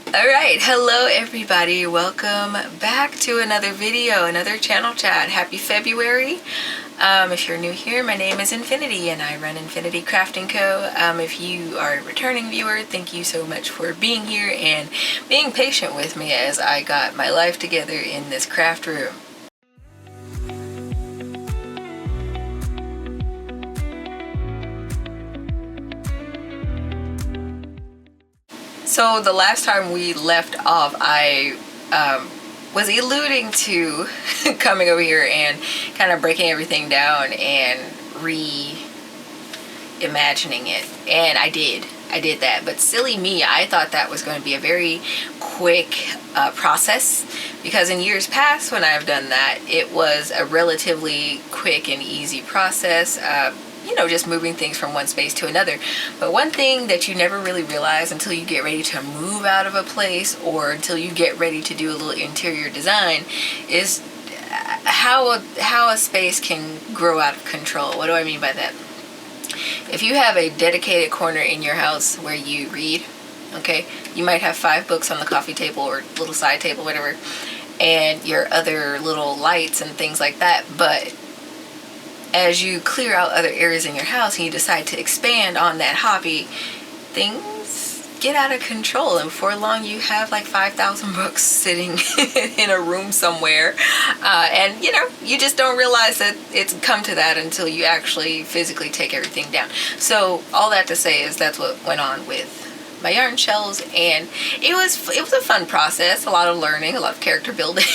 Alright, hello everybody. Welcome back to another video, another channel chat. Happy February. If you're new here, my name is Infiniti and I run Infiniti Crafting Co. If you are a returning viewer, thank you so much for being here and being patient with me as I got my life together in this craft room. So the last time we left off, I was alluding to coming over here and kind of breaking everything down and reimagining it. And I did that. But silly me, I thought that was going to be a very quick process, because in years past when I've done that, it was a relatively quick and easy process. You know, just moving things from one space to another. But one thing that you never really realize until you get ready to move out of a place or until you get ready to do a little interior design is how a space can grow out of control. What do I mean by that? If you have a dedicated corner in your house where you read, okay, you might have 5 books on the coffee table or little side table, whatever, and your other little lights and things like that, but as you clear out other areas in your house and you decide to expand on that hobby, things get out of control, and before long you have like 5,000 books sitting in a room somewhere, and you know, you just don't realize that it's come to that until you actually physically take everything down. So all that to say is that's what went on with my yarn shelves, and it was a fun process, a lot of learning, a lot of character building,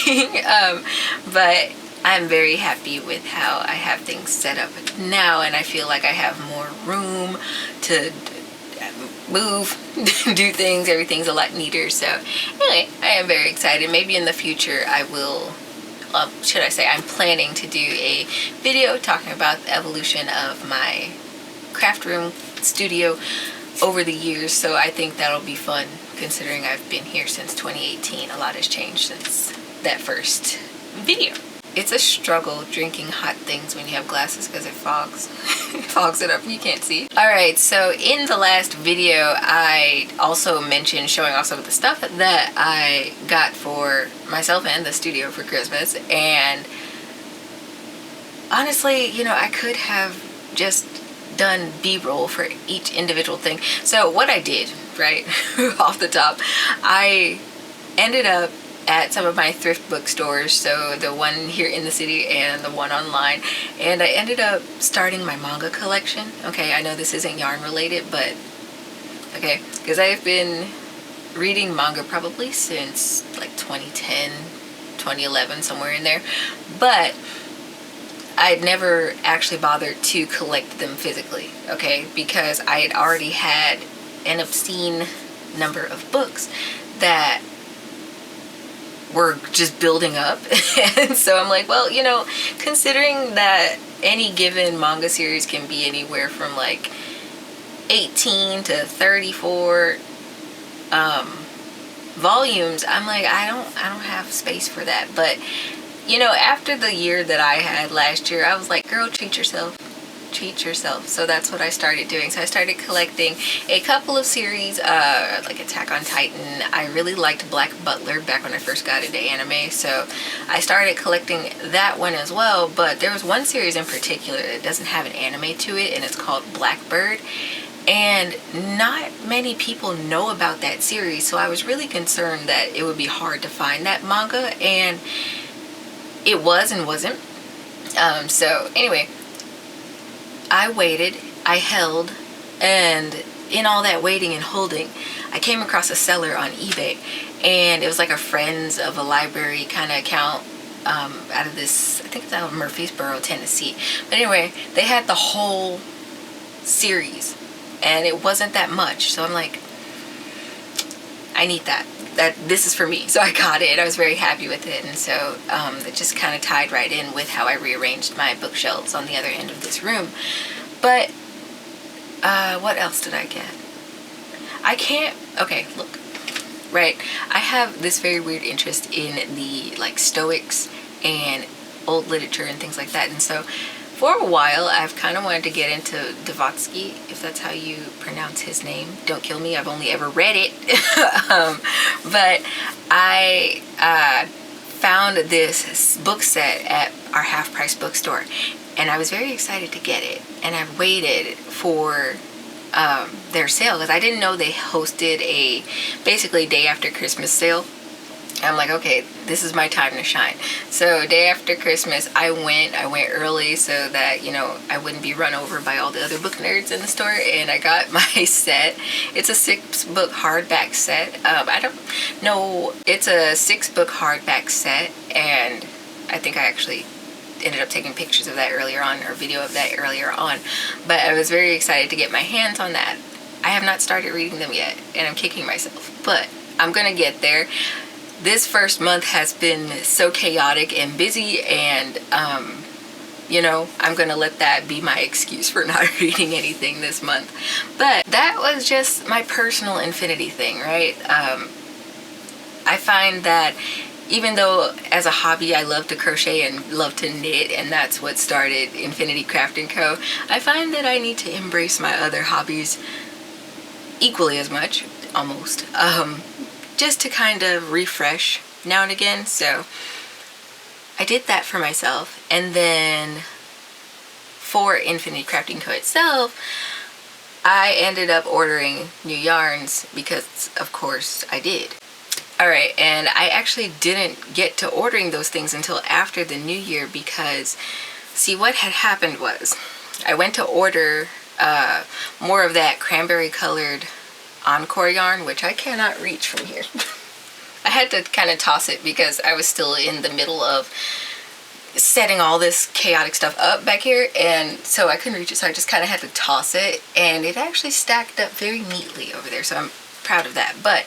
but I'm very happy with how I have things set up now, and I feel like I have more room to move, do things, everything's a lot neater. So anyway, I am very excited. Maybe in the future I will, should I say, I'm planning to do a video talking about the evolution of my craft room studio over the years, so I think that'll be fun considering I've been here since 2018. A lot has changed since that first video. It's a struggle drinking hot things when you have glasses because it fogs. It fogs it up, you can't see. Alright, so in the last video I also mentioned showing off some of the stuff that I got for myself and the studio for Christmas, and honestly, you know, I could have just done B-roll for each individual thing. So what I did, right, off the top, I ended up at some of my thrift bookstores, so the one here in the city and the one online, and I ended up starting my manga collection. Okay, I know this isn't yarn related, but okay, because I've been reading manga probably since like 2010, 2011, somewhere in there, but I'd never actually bothered to collect them physically, okay, because I had already had an obscene number of books that were just building up. And so I'm like, well, you know, considering that any given manga series can be anywhere from like 18 to 34 volumes, I'm like, I don't have space for that. But you know, after the year that I had last year, I was like, girl, treat yourself. So that's what I started doing. So I started collecting a couple of series, like Attack on Titan. I really liked Black Butler back when I first got into anime, so I started collecting that one as well. But there was one series in particular that doesn't have an anime to it, and it's called Blackbird, and not many people know about that series, so I was really concerned that it would be hard to find that manga, and it was and wasn't. So anyway, I waited, I held, and in all that waiting and holding, I came across a seller on eBay, and it was like a Friends of a Library kind of account, out of this, I think it's out of Murfreesboro, Tennessee. But anyway, they had the whole series, and it wasn't that much, so I'm like, I need that. This is for me. So I got it. I was very happy with it, and so it just kind of tied right in with how I rearranged my bookshelves on the other end of this room. But what else did I get? I can't, okay, look, right, I have this very weird interest in the like Stoics and old literature and things like that, and so for a while I've kind of wanted to get into Blavatsky, if that's how you pronounce his name. Don't kill me, I've only ever read it. But I found this book set at our half-price bookstore, and I was very excited to get it. And I waited for their sale because I didn't know they hosted a basically day after Christmas sale. I'm like, okay, this is my time to shine. So day after Christmas, I went early so that, you know, I wouldn't be run over by all the other book nerds in the store, and I got my set. It's a 6-book hardback set. I don't know, it's a 6-book hardback set, and I think I actually ended up taking pictures of that earlier on, or video of that earlier on. But I was very excited to get my hands on that. I have not started reading them yet, and I'm kicking myself, but I'm gonna get there. This first month has been so chaotic and busy, and you know, I'm gonna let that be my excuse for not reading anything this month. But that was just my personal Infiniti thing, right? I find that even though as a hobby I love to crochet and love to knit, and that's what started Infiniti Craft & Co., I find that I need to embrace my other hobbies equally as much, almost, just to kind of refresh now and again. So I did that for myself, and then for Infiniti Crafting Co. itself, I ended up ordering new yarns because of course I did. Alright, and I actually didn't get to ordering those things until after the new year because, see, what had happened was I went to order more of that cranberry colored Encore yarn, which I cannot reach from here. I had to kind of toss it because I was still in the middle of setting all this chaotic stuff up back here, and so I couldn't reach it, so I just kind of had to toss it, and it actually stacked up very neatly over there, so I'm proud of that. But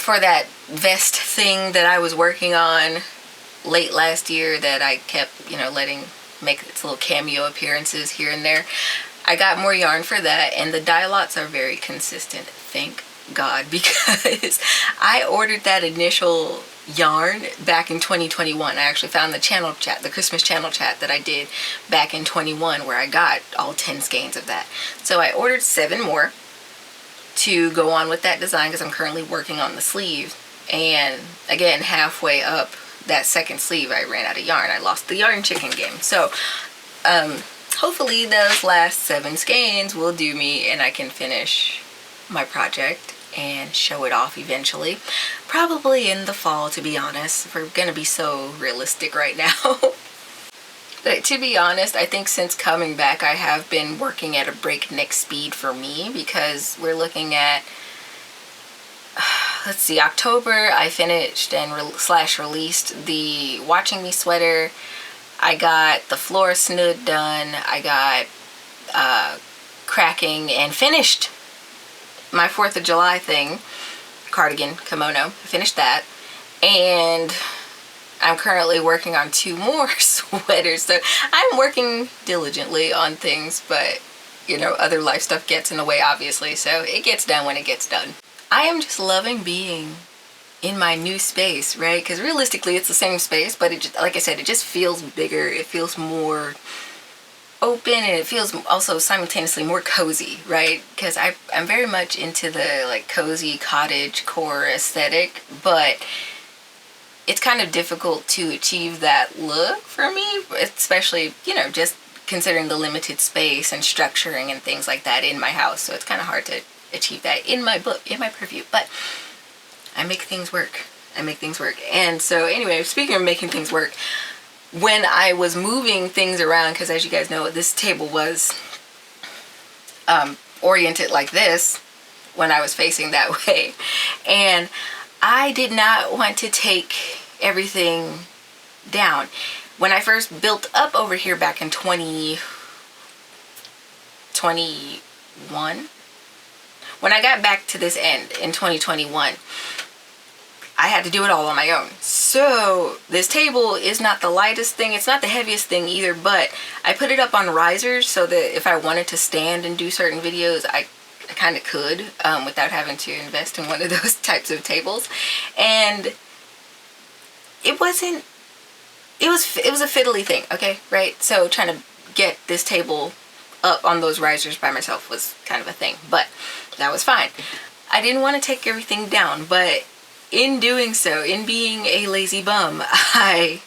for that vest thing that I was working on late last year that I kept, you know, letting make its little cameo appearances here and there, I got more yarn for that, and the dye lots are very consistent, thank God, because I ordered that initial yarn back in 2021. I actually found the channel chat, the Christmas channel chat that I did back in 21, where I got all 10 skeins of that. So I ordered 7 more to go on with that design because I'm currently working on the sleeve, and again, halfway up that second sleeve I ran out of yarn. I lost the yarn chicken game. So hopefully those last 7 skeins will do me, and I can finish my project and show it off eventually. Probably in the fall, to be honest, if we're gonna be so realistic right now. But to be honest, I think since coming back I have been working at a breakneck speed for me, because we're looking at, let's see, October I finished and released the Watching Me sweater. I got the Flora Snood done. I got cracking and finished my 4th of July thing, cardigan, kimono. I finished that, and I'm currently working on 2 more sweaters. So I'm working diligently on things, but you know, other life stuff gets in the way, obviously, so it gets done when it gets done. I am just loving being in my new space, right? Because realistically it's the same space, but it just, like I said, it just feels bigger. It feels more open, and it feels also simultaneously more cozy, right? Because I'm very much into the like cozy cottage core aesthetic, but it's kind of difficult to achieve that look for me, especially, you know, just considering the limited space and structuring and things like that in my house. So it's kind of hard to achieve that in my purview, but I make things work. I make things work. And so anyway, speaking of making things work, when I was moving things around, because as you guys know, this table was oriented like this when I was facing that way, and I did not want to take everything down. When I first built up over here back in 2021, when I got back to this end in 2021, I had to do it all on my own. So this table is not the lightest thing, it's not the heaviest thing either, but I put it up on risers so that if I wanted to stand and do certain videos, I kind of could, without having to invest in one of those types of tables. And it was a fiddly thing, okay, right? So trying to get this table up on those risers by myself was kind of a thing, but that was fine. I didn't want to take everything down, but in doing so, in being a lazy bum, I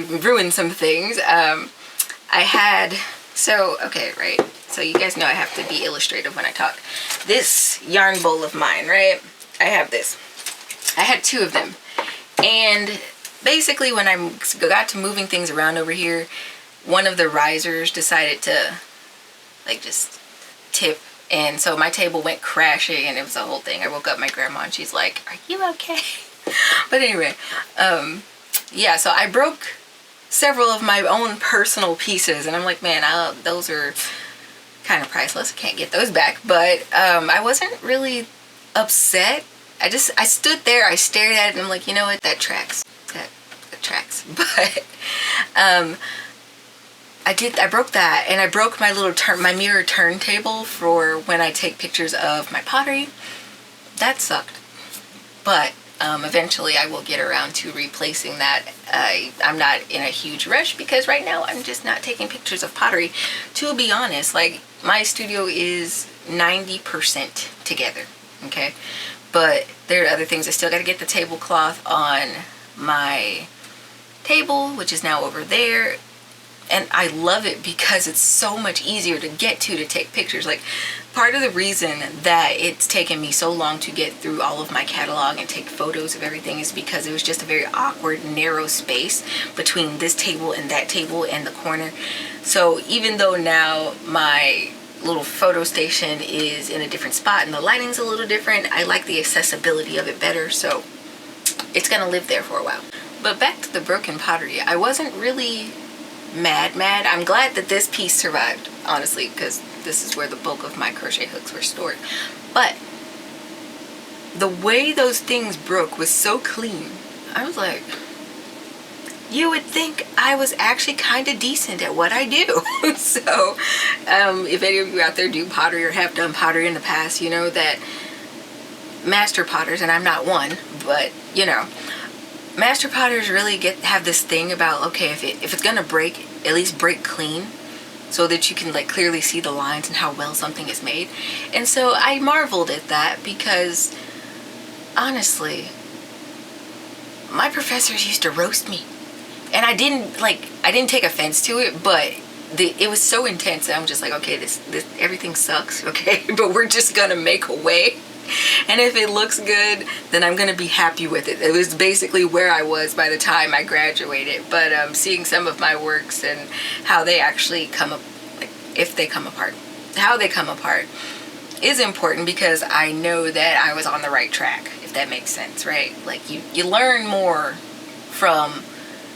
ruined some things. I had, so, okay, right. So you guys know I have to be illustrative when I talk. This yarn bowl of mine, right? I have this. I had 2 of them. And basically when I got to moving things around over here, one of the risers decided to like just tip. And so my table went crashing and it was a whole thing. I woke up my grandma and she's like, "Are you okay?" But anyway, yeah, so I broke several of my own personal pieces and I'm like, man, those are kind of priceless. I can't get those back. But I wasn't really upset. I stood there, I stared at it and I'm like, you know what, that tracks. That tracks. But I broke that, and I broke my little my mirror turntable for when I take pictures of my pottery. That sucked. But eventually I will get around to replacing that. I'm not in a huge rush because right now I'm just not taking pictures of pottery. To be honest, like my studio is 90% together, okay? But there are other things. I still got to get the tablecloth on my table, which is now over there. And I love it because it's so much easier to get to take pictures. Like, part of the reason that it's taken me so long to get through all of my catalog and take photos of everything is because it was just a very awkward, narrow space between this table and that table and the corner. So even though now my little photo station is in a different spot and the lighting's a little different, I like the accessibility of it better. So it's gonna live there for a while. But back to the broken pottery, I wasn't really mad. I'm glad that this piece survived, honestly, because this is where the bulk of my crochet hooks were stored. But the way those things broke was so clean. I was like, you would think I was actually kind of decent at what I do. So if any of you out there do pottery or have done pottery in the past, you know that master potters, and I'm not one, but you know, master potters really have this thing about, okay, if it's gonna break, at least break clean so that you can like clearly see the lines and how well something is made. And so I marveled at that because honestly, my professors used to roast me. And I didn't take offense to it, but it was so intense that I'm just like, okay, this everything sucks, okay, but we're just gonna make a way. And if it looks good, then I'm gonna be happy with it. It was basically where I was by the time I graduated. But seeing some of my works and how they actually come up, like if they come apart, how they come apart is important because I know that I was on the right track, if that makes sense, right? Like you learn more from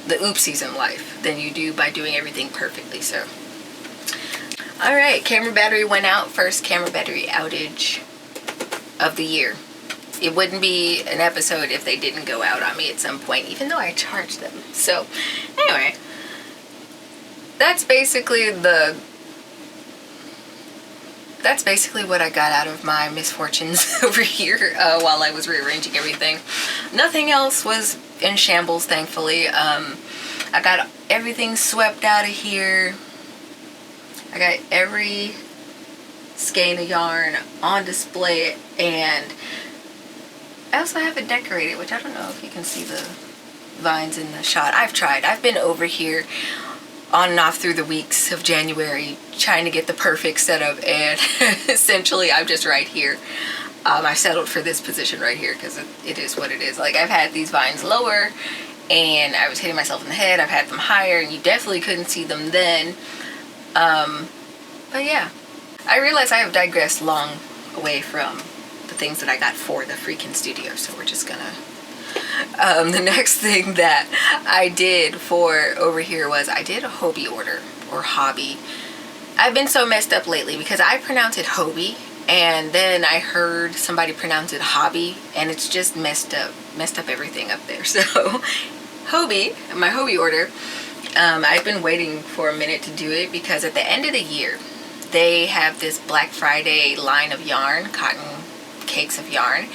the oopsies in life than you do by doing everything perfectly. So, all right, camera battery went out. First camera battery outage of the year. It wouldn't be an episode if they didn't go out on me at some point, even though I charged them. So anyway, that's basically what I got out of my misfortunes over here while I was rearranging everything. Nothing else was in shambles, thankfully. I got everything swept out of here. I got every skein of yarn on display, and I also have it decorated, which I don't know if you can see the vines in the shot. I've tried. I've been over here on and off through the weeks of January trying to get the perfect setup, and essentially I'm just right here. I settled for this position right here because it is what it is. Like, I've had these vines lower and I was hitting myself in the head. I've had them higher and you definitely couldn't see them then. But yeah, I realize I have digressed long away from the things that I got for the freaking studio. So we're just gonna, the next thing that I did for over here was I did a hobby order, or hobby. I've been so messed up lately because I pronounce it hobby, and then I heard somebody pronounce it hobby, and it's just messed up everything up there. So hobby, my hobby order, I've been waiting for a minute to do it because at the end of the year they have this Black Friday line of yarn, cotton cakes of yarn,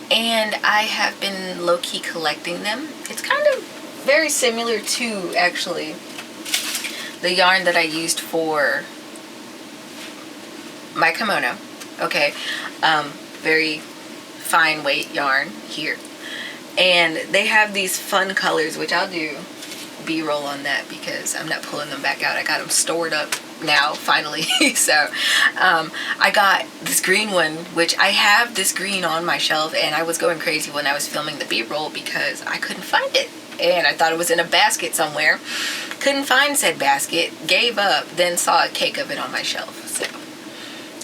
and I have been low-key collecting them. It's kind of very similar to actually the yarn that I used for my kimono. Okay, very fine weight yarn here. And they have these fun colors, which I'll do B-roll on that because I'm not pulling them back out. I got them stored up now, finally. So I got this green one, which I have this green on my shelf, and I was going crazy when I was filming the B-roll because I couldn't find it. And I thought it was in a basket somewhere. Couldn't find said basket, gave up, then saw a cake of it on my shelf. So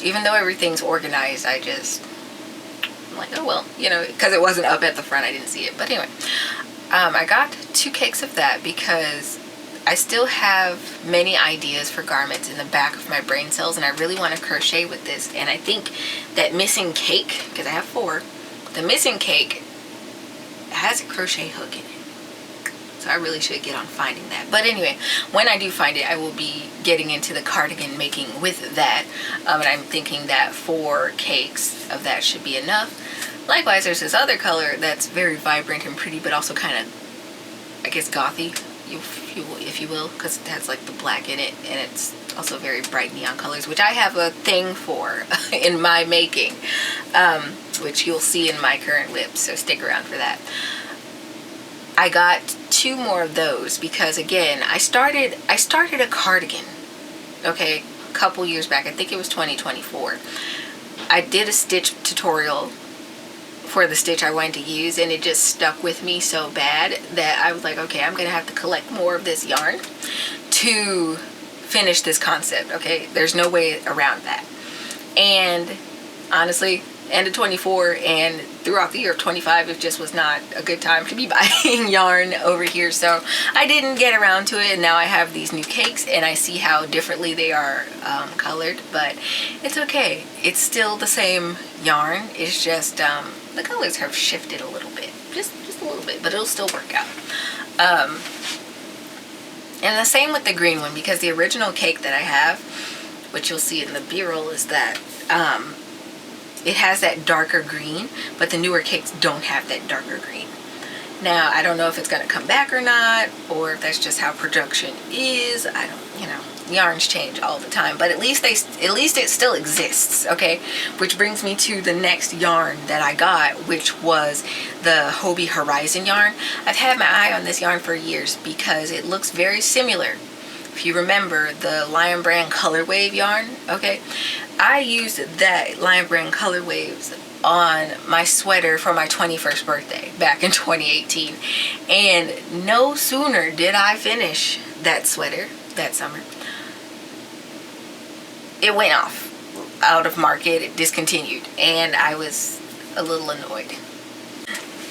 even though everything's organized, I'm like, oh well, you know, because it wasn't up at the front, I didn't see it. But anyway, I got 2 cakes of that because I still have many ideas for garments in the back of my brain cells, and I really want to crochet with this. And I think that missing cake, because I have 4, the missing cake has a crochet hook in it. So I really should get on finding that. But anyway, when I do find it, I will be getting into the cardigan making with that. And I'm thinking that 4 cakes of that should be enough. Likewise, there's this other color that's very vibrant and pretty, but also kind of, I guess, gothy, if you will, because it has like the black in it, and it's also very bright neon colors, which I have a thing for in my making, which you'll see in my current whip, so stick around for that. I got 2 more of those because, again, I started a cardigan, okay, a couple years back. I think it was 2024. I did a stitch tutorial for the stitch I wanted to use, and it just stuck with me so bad that I was like, okay, I'm gonna have to collect more of this yarn to finish this concept. Okay, there's no way around that. And honestly, end of 24 and throughout the year of 25, it just was not a good time to be buying yarn over here, so I didn't get around to it. And now I have these new cakes, and I see how differently they are colored, but it's okay. It's still the same yarn. It's just the colors have shifted a little bit, just a little bit, but it'll still work out. And the same with the green one, because the original cake that I have, which you'll see in the B-roll, is that it has that darker green, but the newer cakes don't have that darker green. Now, I don't know if it's going to come back or not, or if that's just how production is. I don't, you know, yarns change all the time, but at least it still exists, okay? Which brings me to the next yarn that I got, which was the Hobie Horizon yarn. I've had my eye on this yarn for years because it looks very similar. If you remember the Lion Brand Color Wave yarn, okay? I used that Lion Brand Color Waves on my sweater for my 21st birthday back in 2018. And no sooner did I finish that sweater that summer, it went off out of market, it discontinued, and I was a little annoyed.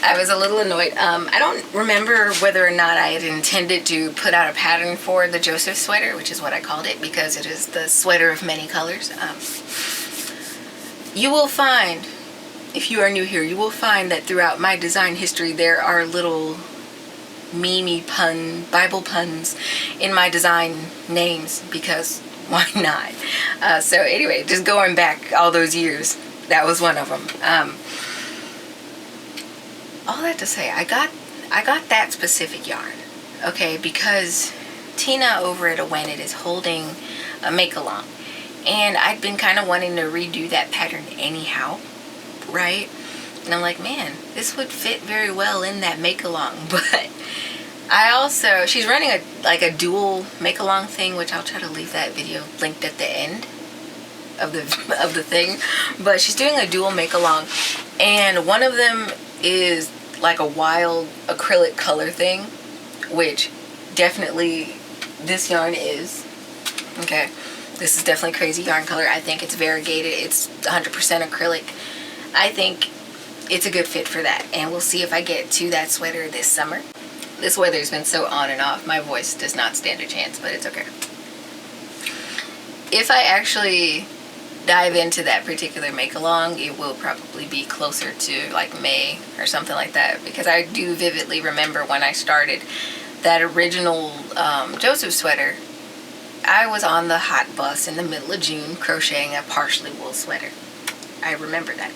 I don't remember whether or not I had intended to put out a pattern for the Joseph sweater, which is what I called it, because it is the sweater of many colors. You will find, if you are new here, you will find that throughout my design history there are little Bible puns in my design names, because why not? So anyway, just going back all those years, that was one of them. All that to say, I got that specific yarn, okay, because Tina over at A When It is holding a make-along, and I'd been kind of wanting to redo that pattern anyhow, right? And I'm like, man, this would fit very well in that make-along. But I also, she's running a dual make-along thing, which I'll try to leave that video linked at the end of the thing. But she's doing a dual make-along, and one of them is like a wild acrylic color thing, which definitely this yarn is. Okay, this is definitely crazy yarn color. I think it's variegated. It's 100% acrylic. I think it's a good fit for that, and we'll see if I get to that sweater this summer. This weather's been so on and off, my voice does not stand a chance, but it's okay. If I actually dive into that particular make-along, it will probably be closer to like May or something like that, because I do vividly remember when I started that original Joseph sweater, I was on the hot bus in the middle of June crocheting a partially wool sweater. I remember that.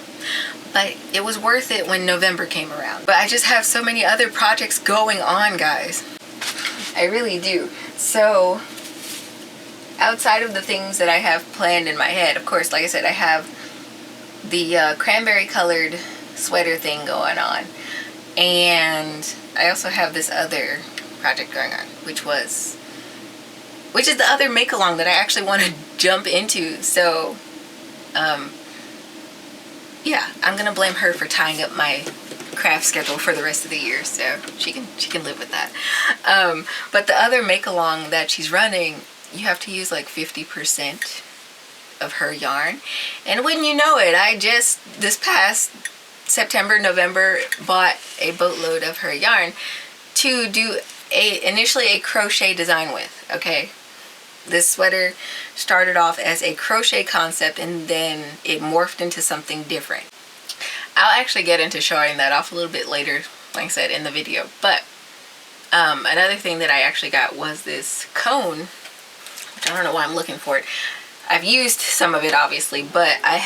But it was worth it when November came around. But I just have so many other projects going on, guys. I really do. So outside of the things that I have planned in my head, of course, like I said, I have the cranberry colored sweater thing going on. And I also have this other project going on, which is the other make along that I actually want to jump into. So yeah, I'm gonna blame her for tying up my craft schedule for the rest of the year, so she can live with that. But the other make along that she's running, you have to use like 50% of her yarn, and wouldn't you know it, I just this past September, November bought a boatload of her yarn to do initially a crochet design with. Okay, this sweater started off as a crochet concept and then it morphed into something different. I'll actually get into showing that off a little bit later, like I said, in the video. But another thing that I actually got was this cone, which I don't know why I'm looking for it. I've used some of it obviously, but I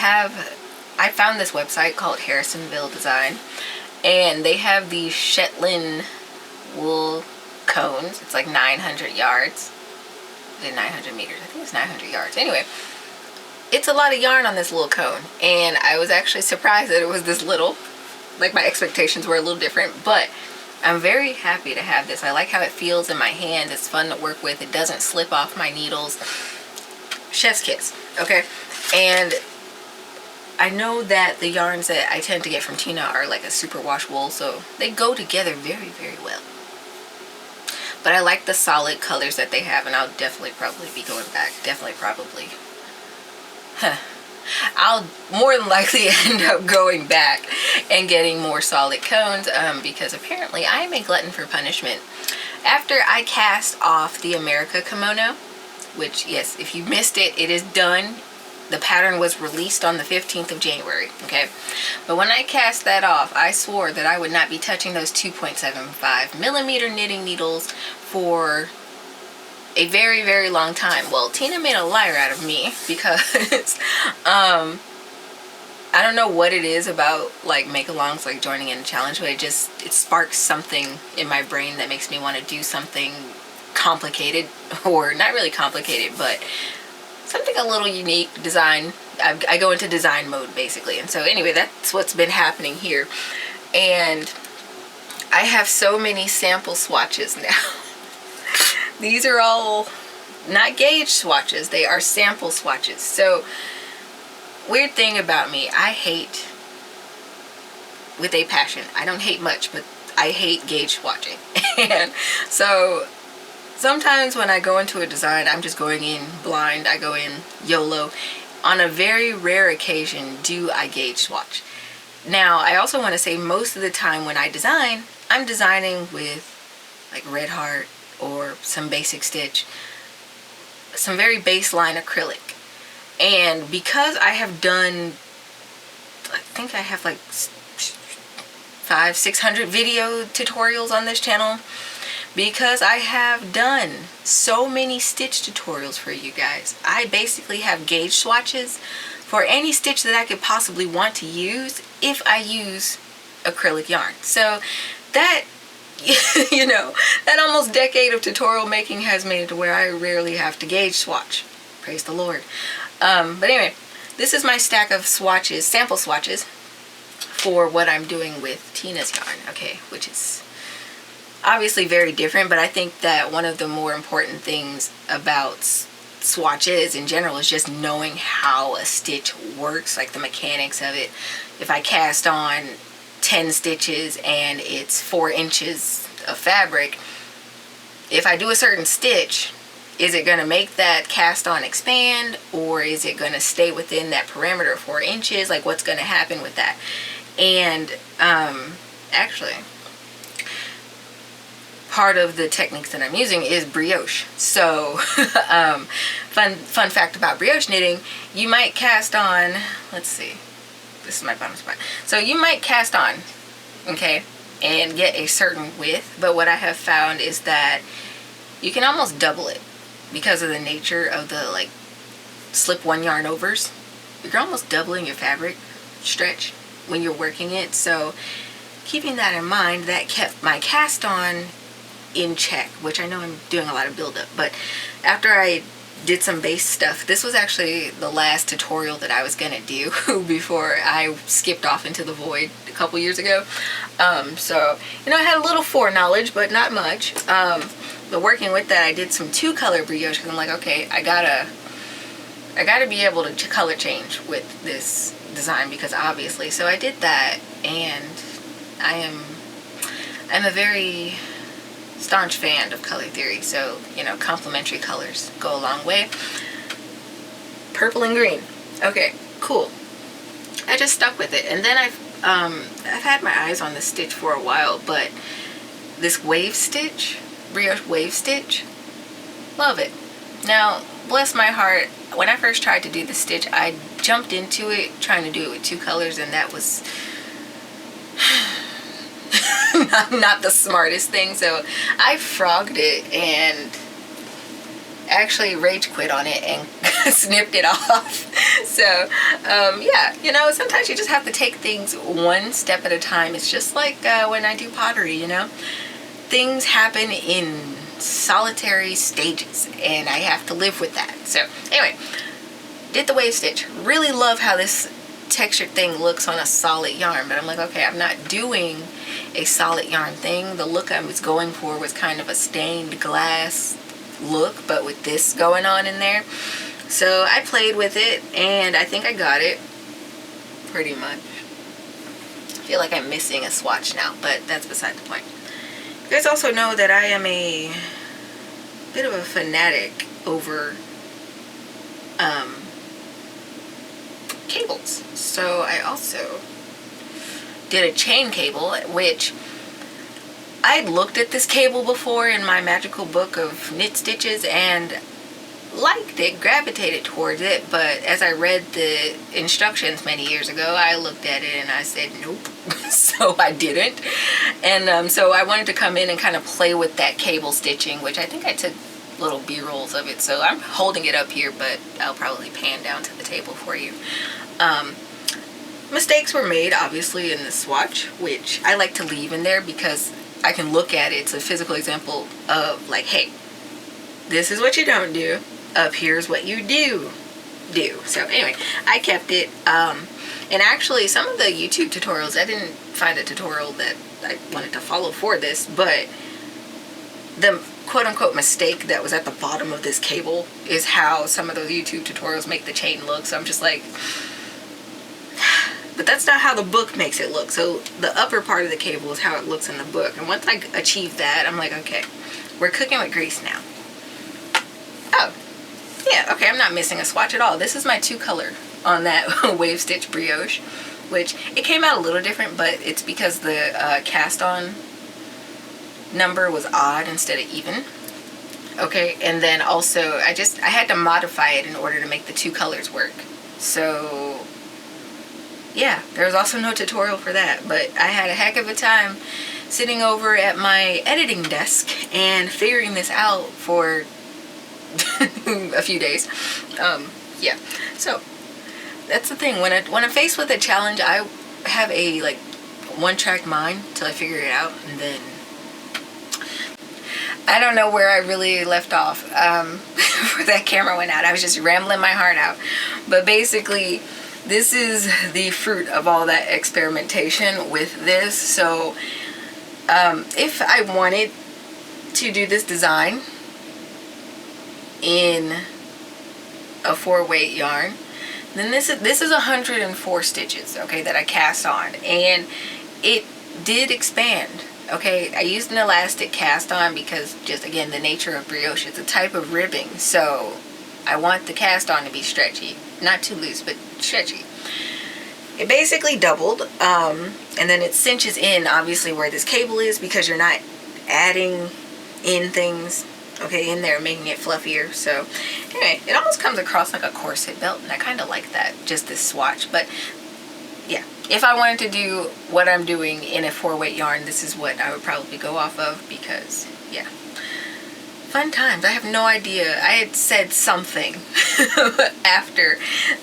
found this website called Harrisonville Design, and they have these Shetland wool cones. It's like 900 yards. Is it 900 meters? I think it's 900 yards. Anyway, it's a lot of yarn on this little cone, and I was actually surprised that it was this little. Like, my expectations were a little different, but I'm very happy to have this. I like how it feels in my hand. It's fun to work with. It doesn't slip off my needles. Chef's kiss, okay? And I know that the yarns that I tend to get from Tina are like a super wash wool, so they go together very, very well. But I like the solid colors that they have, and I'll definitely probably be going back. Definitely probably. I'll more than likely end up going back and getting more solid cones because apparently I am a glutton for punishment. After I cast off the America kimono, which, yes, if you missed it, it is done. The pattern was released on the 15th of January, okay? But when I cast that off, I swore that I would not be touching those 2.75 millimeter knitting needles for a very, very long time. Well, Tina made a liar out of me because I don't know what it is about like make-alongs, like joining in a challenge, but it sparks something in my brain that makes me want to do something complicated, or not really complicated, but something a little unique. Design. I go into design mode basically, and so anyway, that's what's been happening here. And I have so many sample swatches now. These are all not gauge swatches, they are sample swatches. So, weird thing about me, I hate with a passion. I don't hate much, but I hate gauge swatching. And so sometimes when I go into a design, I'm just going in blind. I go in YOLO. On a very rare occasion do I gauge swatch. Now, I also want to say most of the time when I design, I'm designing with like Red Heart or some basic stitch, some very baseline acrylic. And because I have done, I think I have like 500-600 video tutorials on this channel, because I have done so many stitch tutorials for you guys, I basically have gauge swatches for any stitch that I could possibly want to use if I use acrylic yarn. So that, you know, that almost decade of tutorial making has made it to where I rarely have to gauge swatch. Praise the Lord. But anyway, this is my stack of swatches, sample swatches, for what I'm doing with Tina's yarn, okay, which is obviously very different, but I think that one of the more important things about swatches in general is just knowing how a stitch works, like the mechanics of it. If I cast on 10 stitches and it's 4 inches of fabric, if I do a certain stitch, is it going to make that cast on expand, or is it going to stay within that parameter of 4 inches? Like, what's going to happen with that? And actually, part of the techniques that I'm using is brioche. So fun fact about brioche knitting, you might cast on, let's see, this is my bottom spot. So you might cast on, okay, and get a certain width, but what I have found is that you can almost double it because of the nature of the like slip one yarn overs. You're almost doubling your fabric stretch when you're working it. So keeping that in mind, that kept my cast on in check, which I know I'm doing a lot of buildup, but after I did some base stuff. This was actually the last tutorial that I was gonna do before I skipped off into the void a couple years ago. So, you know, I had a little foreknowledge, but not much. But working with that, I did some 2-color brioche because I'm like, okay, I gotta be able to color change with this design, because obviously. So I did that, and I'm a very staunch fan of color theory, so, you know, complementary colors go a long way. Purple and green. Okay, cool. I just stuck with it, and then I've had my eyes on this stitch for a while, but this wave stitch, brioche wave stitch, love it. Now, bless my heart, when I first tried to do the stitch, I jumped into it trying to do it with 2 colors, and that was not the smartest thing. So I frogged it and actually rage quit on it and snipped it off. So yeah, you know, sometimes you just have to take things one step at a time. It's just like when I do pottery, you know, things happen in solitary stages, and I have to live with that. So anyway, did the wave stitch. Really love how this textured thing looks on a solid yarn, but I'm like, okay, I'm not doing a solid yarn thing. The look I was going for was kind of a stained glass look, but with this going on in there. So I played with it, and I think I got it pretty much. I feel like I'm missing a swatch now, but that's beside the point. You guys also know that I am a bit of a fanatic over cables. So I also did a chain cable, which I'd looked at this cable before in my magical book of knit stitches and liked it, gravitated towards it, but as I read the instructions many years ago, I looked at it and I said nope. So I didn't. And so I wanted to come in and kind of play with that cable stitching, which I think I took little B-rolls of it, so I'm holding it up here, but I'll probably pan down to the table for you. Mistakes were made, obviously, in the swatch, which I like to leave in there because I can look at it. It's a physical example of, like, hey, this is what you don't do. Up here's what you do. So anyway, I kept it. And actually, some of the YouTube tutorials, I didn't find a tutorial that I wanted to follow for this, but the quote-unquote mistake that was at the bottom of this cable is how some of those YouTube tutorials make the chain look. So I'm just like, but that's not how the book makes it look. So the upper part of the cable is how it looks in the book. And once I achieved that, I'm like, okay, we're cooking with grease now. Oh, yeah, okay, I'm not missing a swatch at all. This is my 2-color on that wave stitch brioche, which it came out a little different, but it's because the cast on number was odd instead of even. Okay, and then also I had to modify it in order to make the 2 colors work. So yeah, there was also no tutorial for that, but I had a heck of a time sitting over at my editing desk and figuring this out for a few days. Yeah, so that's the thing. When I'm faced with a challenge, I have a like one-track mind till I figure it out, and then I don't know where I really left off before that camera went out. I was just rambling my heart out. But basically, this is the fruit of all that experimentation with this. So if I wanted to do this design in a 4-weight yarn, then this is 104 stitches, okay, that I cast on, and it did expand. Okay, I used an elastic cast on because, just again, the nature of brioche, it's a type of ribbing, so I want the cast on to be stretchy, not too loose, but stretchy. It basically doubled, and then it cinches in, obviously, where this cable is, because you're not adding in things, okay, in there, making it fluffier. So anyway, it almost comes across like a corset belt, and I kind of like that, just this swatch. But yeah, if I wanted to do what I'm doing in a 4-weight yarn, this is what I would probably go off of, because yeah, fun times. I have no idea. I had said something after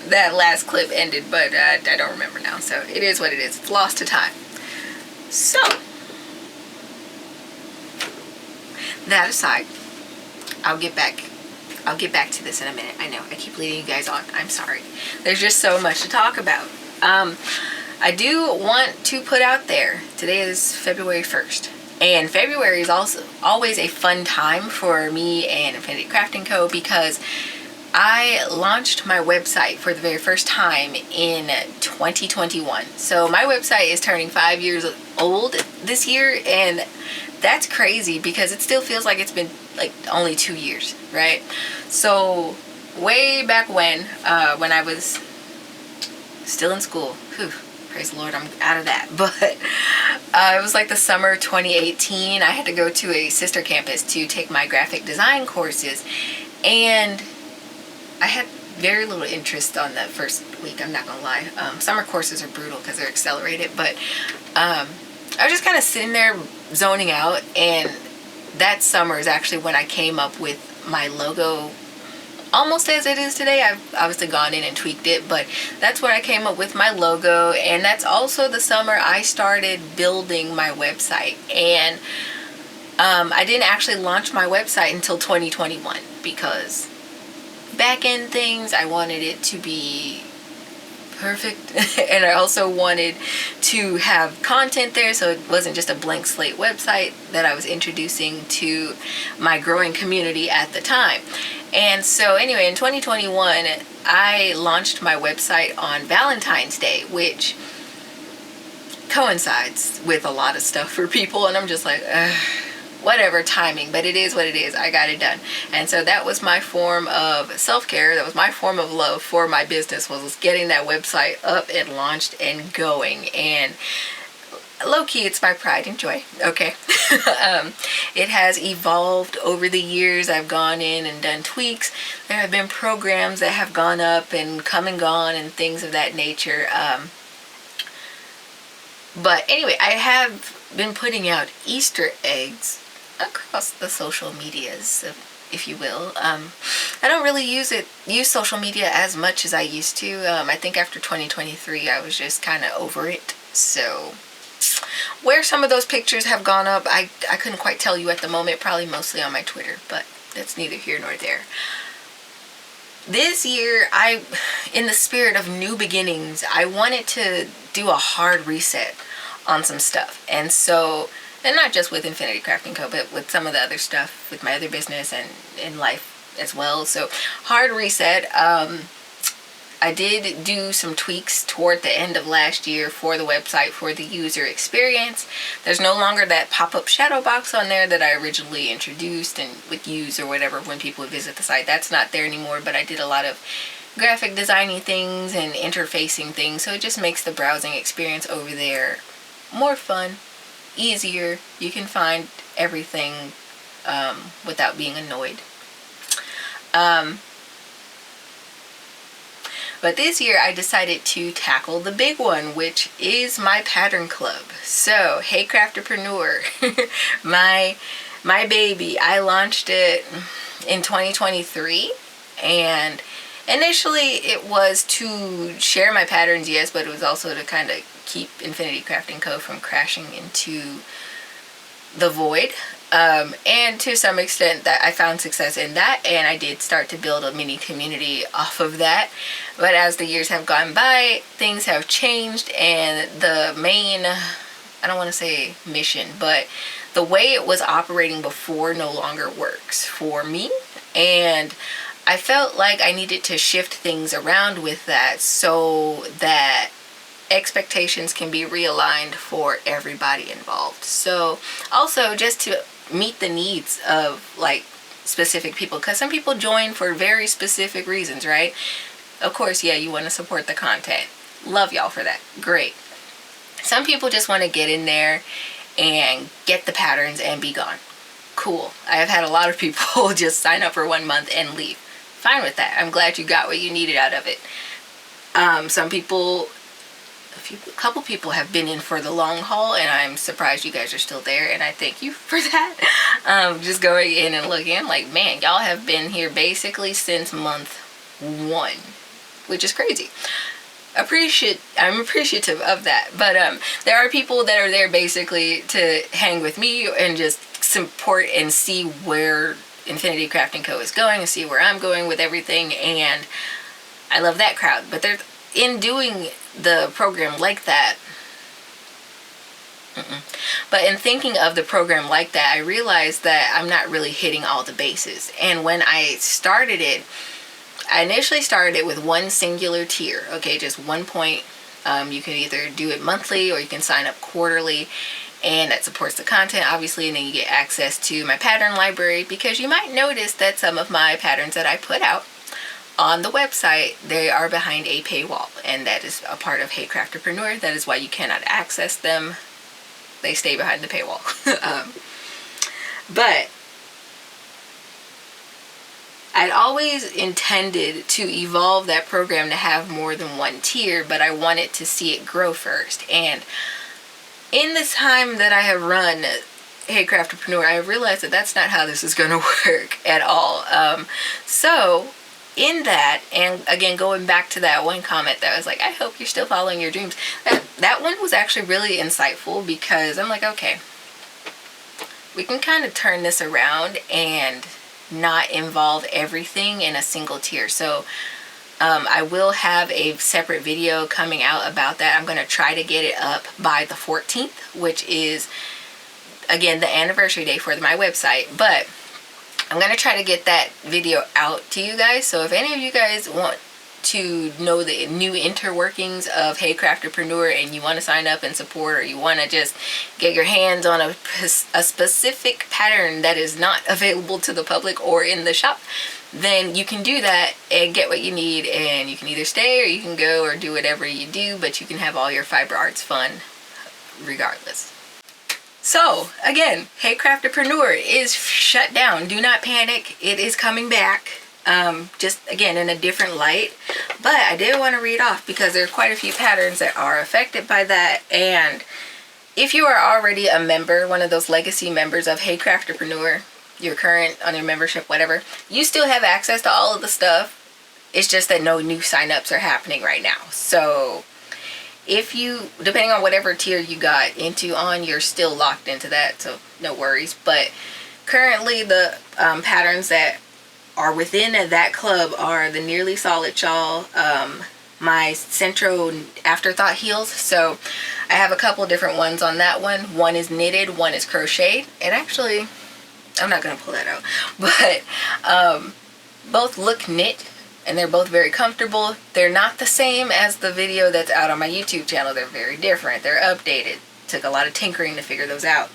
that last clip ended, but I don't remember now. So it is what it is. It's lost to time. So that aside, I'll get back I'll get back to this in a minute. I know I keep leading you guys on. I'm sorry. There's just so much to talk about. I do want to put out there, today is February 1st. And February is also always a fun time for me and Infiniti Crafting Co. because I launched my website for the very first time in 2021. So my website is turning 5 years old this year, and that's crazy because it still feels like it's been like only 2 years, right? So way back when I was still in school, praise the Lord, I'm out of that. But it was like the summer 2018. I had to go to a sister campus to take my graphic design courses, and I had very little interest on that first week, I'm not gonna lie. Summer courses are brutal because they're accelerated, but I was just kind of sitting there zoning out, and that summer is actually when I came up with my logo almost as it is today. I've obviously gone in and tweaked it, but that's when I came up with my logo, and that's also the summer I started building my website. And I didn't actually launch my website until 2021 because back end things, I wanted it to be perfect and I also wanted to have content there, so it wasn't just a blank slate website that I was introducing to my growing community at the time. And so anyway, in 2021 I launched my website on Valentine's Day, which coincides with a lot of stuff for people, and I'm just like, whatever, timing, but it is what it is. I got it done. And so that was my form of self-care. That was my form of love for my business, was getting that website up and launched and going. And low-key, it's my pride and joy. Okay. It has evolved over the years. I've gone in and done tweaks. There have been programs that have gone up and come and gone and things of that nature. But anyway, I have been putting out Easter eggs across the social medias, if you will. I don't really use social media as much as I used to. I think after 2023 I was just kind of over it. So where some of those pictures have gone up, I couldn't quite tell you at the moment. Probably mostly on my Twitter, but that's neither here nor there. This year, in the spirit of new beginnings, I wanted to do a hard reset on some stuff. And so, and not just with Infiniti Crafting Co., but with some of the other stuff with my other business and in life as well. So hard reset. I did do some tweaks toward the end of last year for the website, for the user experience. There's no longer that pop-up shadow box on there that I originally introduced and would use or whatever when people would visit the site. That's not there anymore, but I did a lot of graphic designing things and interfacing things, so it just makes the browsing experience over there more fun, easier. You can find everything without being annoyed. But this year I decided to tackle the big one, which is my pattern club. So, hey Crafterpreneur, my baby, I launched it in 2023, and initially it was to share my patterns, yes, but it was also to kind of keep Infiniti Crafting Co. from crashing into the void. And to some extent that I found success in that, and I did start to build a mini community off of that. But as the years have gone by, things have changed, and the main, I don't want to say mission, but the way it was operating before no longer works for me. And I felt like I needed to shift things around with that so that expectations can be realigned for everybody involved. So also just to meet the needs of like specific people, because some people join for very specific reasons, right? Of course, yeah, you want to support the content. Love y'all for that. Great. Some people just want to get in there and get the patterns and be gone. Cool. I have had a lot of people just sign up for 1 month and leave. Fine with that. I'm glad you got what you needed out of it. Some people, a couple people have been in for the long haul, and I'm surprised you guys are still there, and I thank you for that. Just going in and looking, I'm like, man, y'all have been here basically since month 1, which is crazy. I'm appreciative of that. But there are people that are there basically to hang with me and just support and see where Infiniti Crafting Co. is going and see where I'm going with everything, and I love that crowd. But in doing the program like that, but in thinking of the program like that, I realized that I'm not really hitting all the bases. And when I started it, I initially started it with one singular tier, okay, just 1 point. You can either do it monthly or you can sign up quarterly, and that supports the content, obviously, and then you get access to my pattern library, because you might notice that some of my patterns that I put out on the website, they are behind a paywall, and that is a part of Hey Crafterpreneur. That is why you cannot access them. They stay behind the paywall. But I'd always intended to evolve that program to have more than one tier, but I wanted to see it grow first. And in this time that I have run Hey Crafterpreneur, I have realized that that's not how this is going to work at all. So in that, and again, going back to that one comment that was like, I hope you're still following your dreams. That one was actually really insightful, because I'm like, okay, we can kind of turn this around and not involve everything in a single tier. So I will have a separate video coming out about that. I'm going to try to get it up by the 14th, which is, again, the anniversary day for my website. But I'm going to try to get that video out to you guys. So if any of you guys want to know the new interworkings of Hey Crafterpreneur, and you want to sign up and support, or you want to just get your hands on a specific pattern that is not available to the public or in the shop, then you can do that and get what you need, and you can either stay or you can go or do whatever you do, but you can have all your fiber arts fun regardless. So again, Hey Crafterpreneur is shut down. Do not panic. It is coming back. Just again in a different light, but I did want to read off, because there are quite a few patterns that are affected by that. And if you are already a member, one of those legacy members of Hey Crafterpreneur, you're current on your membership, whatever, you still have access to all of the stuff. It's just that no new signups are happening right now. So if you, depending on whatever tier you got into on, you're still locked into that, so no worries. But currently the patterns that are within that club are the Nearly Solid Shawl, my Centro Afterthought Heels. So I have a couple different ones on that one. One is knitted, one is crocheted. And actually, I'm not going to pull that out, but both look knit, and they're both very comfortable. They're not the same as the video that's out on my YouTube channel. They're very different. They're updated. Took a lot of tinkering to figure those out.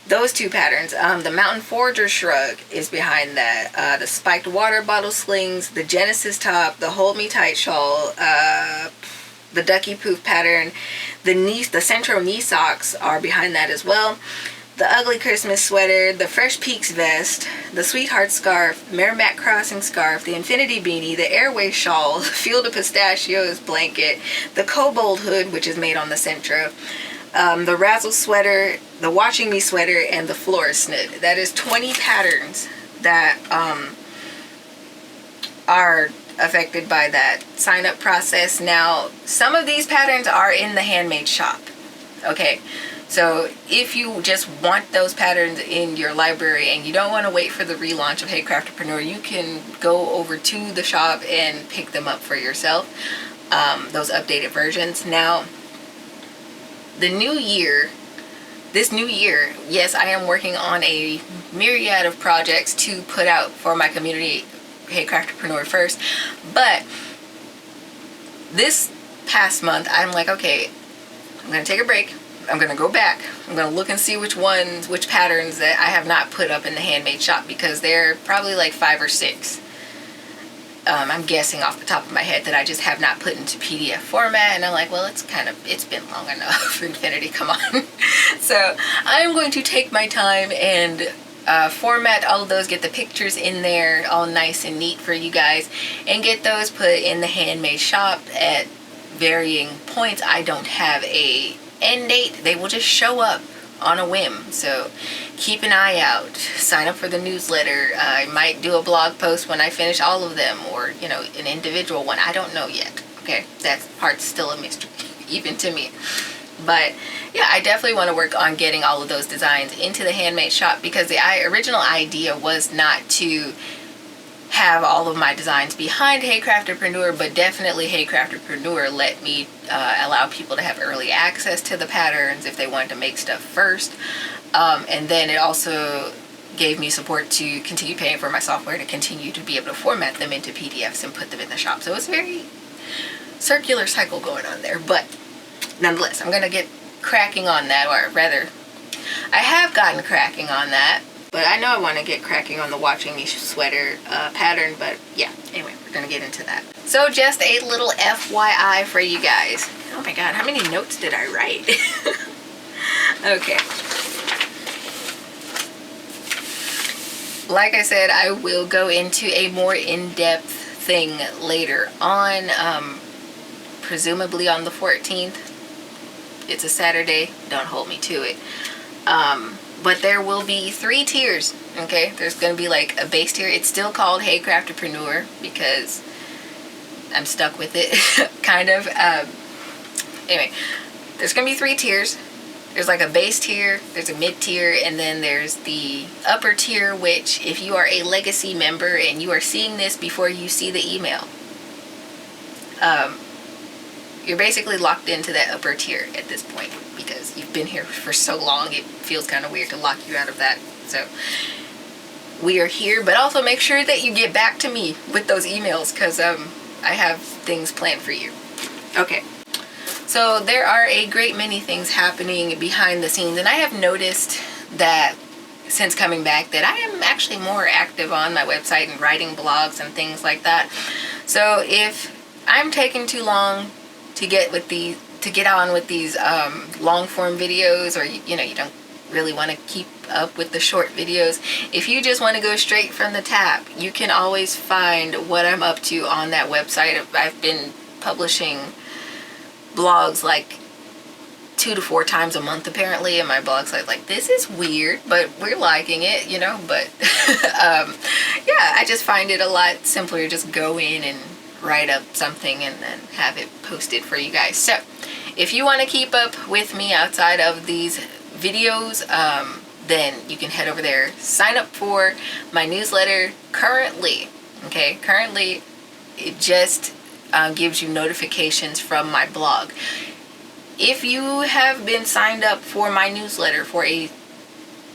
Those two patterns, the Mountain Forager Shrug is behind that, the Spiked Water Bottle Slings, the Genesis Top, the Hold Me Tight Shawl, the Ducky Poof pattern, the Centro Knee Socks are behind that as well, the Ugly Christmas Sweater, the Fresh Peaks Vest, the Sweetheart Scarf, Merrimack Crossing Scarf, the Infiniti Beanie, the Airway Shawl, Field of Pistachios Blanket, the Kobold Hood, which is made on the Centro, the Razzle Sweater, the Watching Me Sweater, and the Florist Knit. That is 20 patterns that are affected by that sign up process. Now, some of these patterns are in the handmade shop. Okay, so if you just want those patterns in your library and you don't want to wait for the relaunch of Hey Crafterpreneur, you can go over to the shop and pick them up for yourself, those updated versions. Now, this new year, yes, I am working on a myriad of projects to put out for my community, Hey Crafterpreneur first, but this past month, I'm like, okay, I'm going to take a break. I'm going to go back. I'm going to look and see which patterns that I have not put up in the handmade shop, because they're probably like 5 or 6. I'm guessing off the top of my head that I just have not put into PDF format, and I'm like, well, it's been long enough. Infiniti, come on. So I'm going to take my time and format all of those, get the pictures in there all nice and neat for you guys, and get those put in the handmade shop at varying points. I don't have a end date. They will just show up on a whim, so keep an eye out. Sign up for the newsletter. I might do a blog post when I finish all of them, or an individual one. I don't know yet. Okay, that part's still a mystery even to me. But yeah, I definitely want to work on getting all of those designs into the handmade shop, because the original idea was not to have all of my designs behind Hey Crafterpreneur, but definitely Hey Crafterpreneur let me allow people to have early access to the patterns if they wanted to make stuff first. And then it also gave me support to continue paying for my software to continue to be able to format them into PDFs and put them in the shop. So it's a very circular cycle going on there. But nonetheless, I'm going to get cracking on that, or rather, I have gotten cracking on that. But I know I want to get cracking on the Watching Me Sweater pattern, but yeah, anyway, we're going to get into that. So just a little FYI for you guys. Oh my god, how many notes did I write? Okay. Like I said, I will go into a more in-depth thing later on, presumably on the 14th. It's a Saturday, don't hold me to it. But there will be 3 tiers, okay? There's going to be like a base tier. It's still called Hey Crafterpreneur because I'm stuck with it, kind of. Anyway, there's going to be 3 tiers. There's like a base tier, there's a mid tier, and then there's the upper tier, which if you are a legacy member and you are seeing this before you see the email, you're basically locked into that upper tier at this point, because you've been here for so long, it feels kind of weird to lock you out of that. So we are here, but also make sure that you get back to me with those emails, because I have things planned for you. Okay, so there are a great many things happening behind the scenes, and I have noticed that since coming back that I am actually more active on my website and writing blogs and things like that. So if I'm taking too long to get on with these long form videos, or you don't really want to keep up with the short videos, if you just want to go straight from the tap, you can always find what I'm up to on that website. I've been publishing blogs like 2 to 4 times a month apparently, and my blog site, like, this is weird, but we're liking it, but yeah, I just find it a lot simpler to just go in and write up something and then have it posted for you guys. So if you want to keep up with me outside of these videos, then you can head over there, sign up for my newsletter currently. Okay, currently it just gives you notifications from my blog. If you have been signed up for my newsletter for a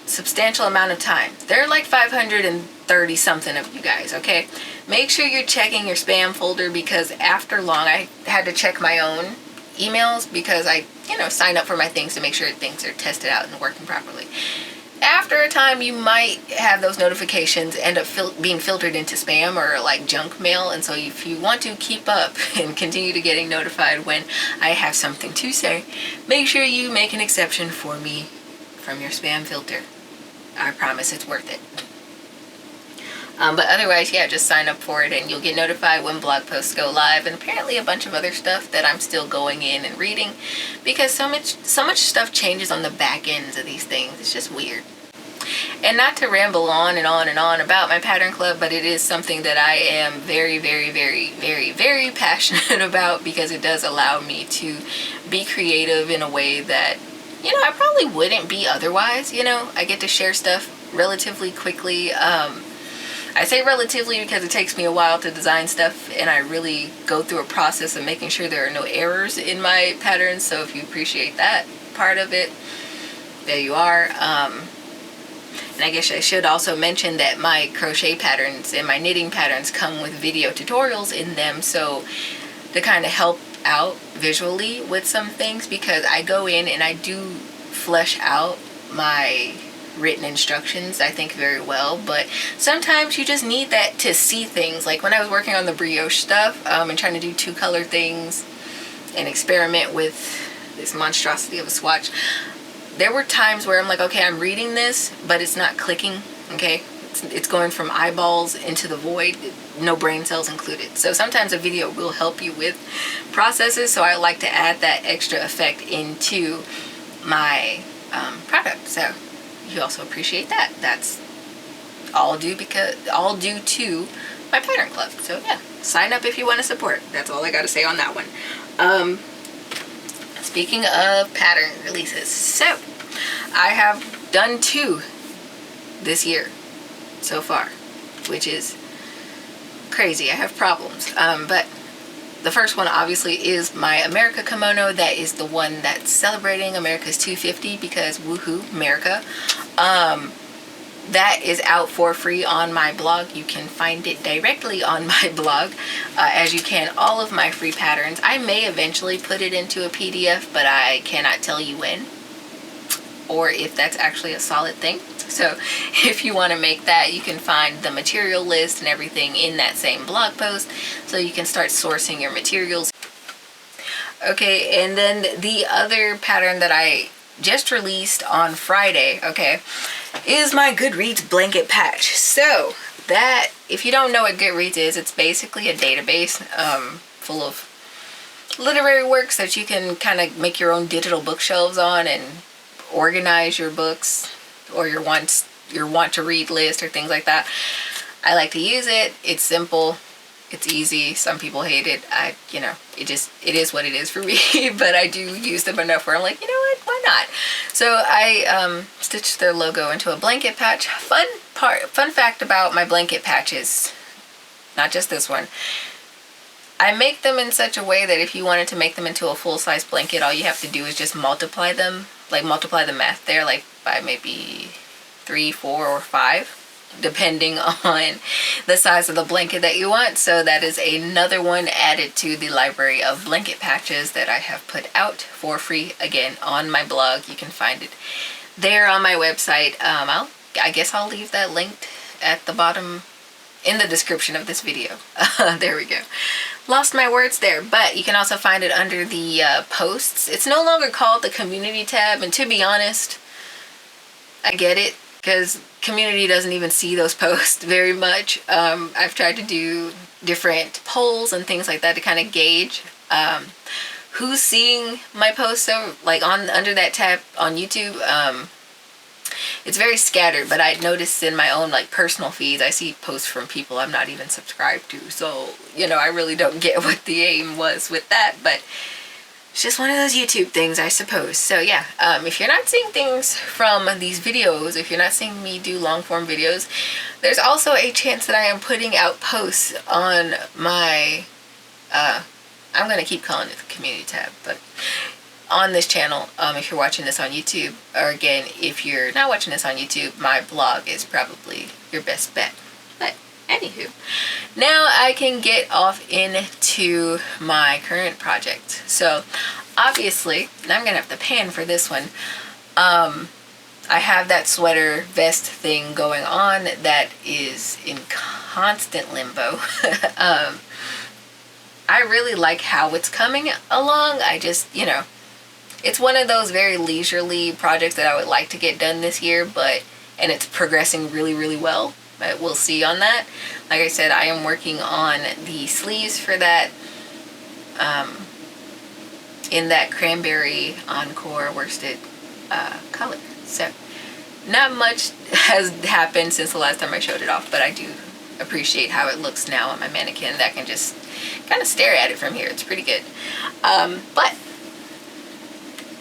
substantial amount of time, there are like 530 something of you guys, okay? Make sure you're checking your spam folder, because after long I had to check my own emails, because I sign up for my things to make sure things are tested out and working properly. After a time, you might have those notifications end up being filtered into spam or like junk mail, and so if you want to keep up and continue to getting notified when I have something to say, make sure you make an exception for me from your spam filter. I promise it's worth it. But otherwise, yeah, just sign up for it and you'll get notified when blog posts go live, and apparently a bunch of other stuff that I'm still going in and reading, because so much stuff changes on the back ends of these things. It's just weird. And not to ramble on and on and on about my pattern club, but it is something that I am very, very, very, very, very passionate about, because it does allow me to be creative in a way that, I probably wouldn't be otherwise. I get to share stuff relatively quickly. I say relatively because it takes me a while to design stuff, and I really go through a process of making sure there are no errors in my patterns. So if you appreciate that part of it, there you are. And I guess I should also mention that my crochet patterns and my knitting patterns come with video tutorials in them, so to kind of help out visually with some things, because I go in and I do flesh out my written instructions, I think, very well, but sometimes you just need that to see things. Like when I was working on the brioche stuff and trying to do 2-color things and experiment with this monstrosity of a swatch, there were times where I'm like, okay, I'm reading this, but it's not clicking, okay? It's going from eyeballs into the void, no brain cells included. So sometimes a video will help you with processes, so I like to add that extra effect into my product. So you also appreciate that. That's all due to my pattern club. So yeah, sign up if you want to support. That's all I got to say on that one. speaking of pattern releases, so I have done 2 this year so far, which is crazy. I have problems, but the first one obviously is my America kimono. That is the one that's celebrating America's 250 because woohoo, America. That is out for free on my blog. You can find it directly on my blog, as you can all of my free patterns. I may eventually put it into a PDF, but I cannot tell you when or if that's actually a solid thing. So if you want to make that, you can find the material list and everything in that same blog post, so you can start sourcing your materials. Okay, and then the other pattern that I just released on Friday, okay, is my GoodReads blanket patch. So that, if you don't know what GoodReads is, it's basically a database full of literary works that you can kind of make your own digital bookshelves on and organize your books or your want to read list or things like that. I like to use it. It's simple. It's easy. Some people hate it. It is what it is for me, but I do use them enough where I'm like, you know what, why not? So I stitched their logo into a blanket patch. Fun fact about my blanket patches, not just this one, I make them in such a way that if you wanted to make them into a full-size blanket, all you have to do is just multiply them, like multiply the math there, like by maybe 3, 4, or 5. Depending on the size of the blanket that you want. So that is another one added to the library of blanket patches that I have put out for free, again, on my blog. You can find it there on my website. I guess I'll leave that linked at the bottom in the description of this video. There we go. Lost my words there, but you can also find it under the posts. It's no longer called the community tab, and to be honest, I get it, because community doesn't even see those posts very much. I've tried to do different polls and things like that to kind of gauge who's seeing my posts. So like under that tab on YouTube, it's very scattered, but I noticed in my own like personal feeds, I see posts from people I'm not even subscribed to. So, I really don't get what the aim was with that, but it's just one of those YouTube things, I suppose. So yeah, if you're not seeing things from these videos, if you're not seeing me do long form videos, there's also a chance that I am putting out posts on my, I'm going to keep calling it the community tab, but on this channel, if you're watching this on YouTube, or again, if you're not watching this on YouTube, my blog is probably your best bet. But anywho, now I can get off into my current project. So obviously, and I'm gonna have to pan for this one, I have that sweater vest thing going on that is in constant limbo. I really like how it's coming along. I just, it's one of those very leisurely projects that I would like to get done this year, and it's progressing really, really well. But we'll see on that. Like I said, I am working on the sleeves for that in that cranberry encore worsted color. So not much has happened since the last time I showed it off, but I do appreciate how it looks now on my mannequin that can just kind of stare at it from here. It's pretty good.